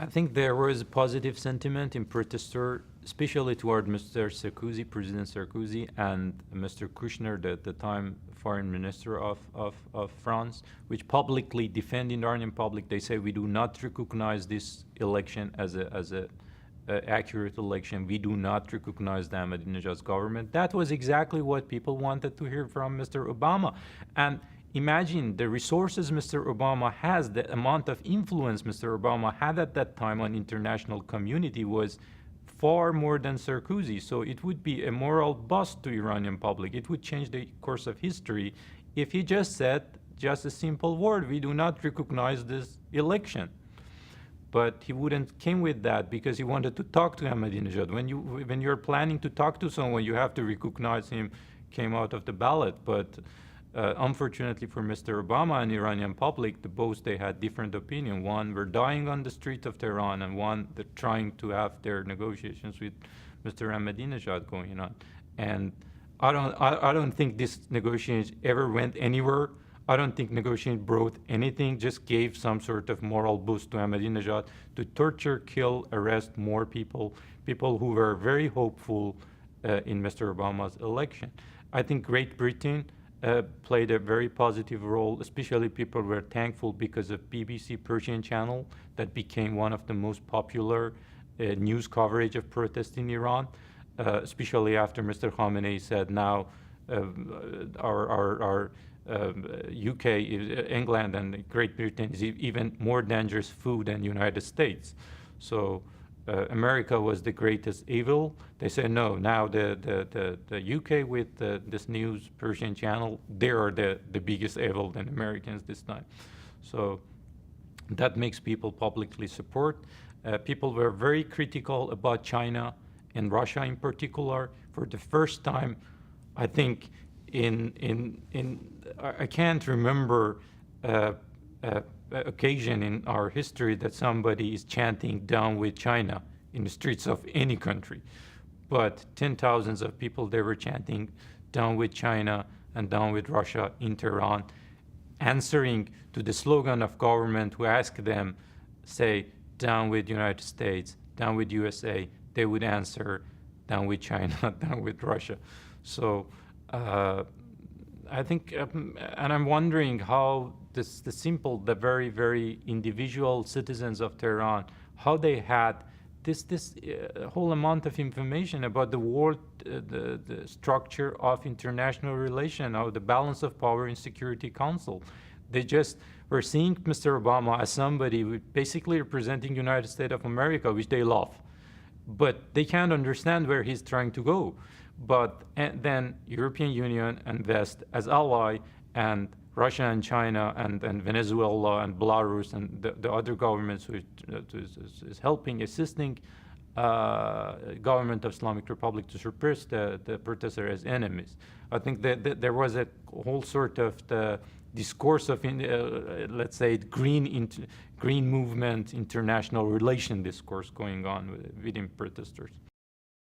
I think there was a positive sentiment in protester, especially toward Mr. Sarkozy, President Sarkozy, and Mr. Kushner, the at the time foreign minister of France, which publicly defended Iranian public. They say we do not recognize this election as a accurate election. We do not recognize the Ahmadinejad's government. That was exactly what people wanted to hear from Mr. Obama. And imagine the resources Mr. Obama has, the amount of influence Mr. Obama had at that time on international community was far more than Sarkozy. So it would be a moral bust to Iranian public. It would change the course of history if he just said just a simple word, we do not recognize this election. But he wouldn't came with that because he wanted to talk to Ahmadinejad. When you're planning to talk to someone, you have to recognize him came out of the ballot. But unfortunately for Mr. Obama and Iranian public, both they had different opinion. One were dying on the street of Tehran, and one they're trying to have their negotiations with Mr. Ahmadinejad going on. And I don't think this negotiation ever went anywhere. I don't think negotiation brought anything, just gave some sort of moral boost to Ahmadinejad to torture, kill, arrest more people who were very hopeful in Mr. Obama's election. I think Great Britain played a very positive role, especially people were thankful because of BBC Persian channel that became one of the most popular news coverage of protests in Iran, especially after Mr. Khamenei said now our UK, England, and Great Britain is even more dangerous food than United States. So America was the greatest evil. They say no. Now the UK with this news Persian channel, they are the biggest evil than Americans this time. So that makes people publicly support. People were very critical about China and Russia in particular. For the first time, I think I can't remember occasion in our history that somebody is chanting down with China in the streets of any country. But 10,000s of people, they were chanting down with China and down with Russia in Tehran, answering to the slogan of government who asked them, say, down with United States, down with USA, they would answer down with China, down with Russia. So I think, and I'm wondering how the very, very individual citizens of Tehran, how they had this whole amount of information about the world, the structure of international relation, or the balance of power in Security Council. They just were seeing Mr. Obama as somebody basically representing United States of America, which they love. But they can't understand where he's trying to go. But then European Union and West as ally, and Russia and China and Venezuela and Belarus and the other governments who is helping, assisting government of Islamic Republic to suppress the protesters as enemies. I think that there was a whole sort of the discourse of, let's say, green movement, international relation discourse going on within protesters.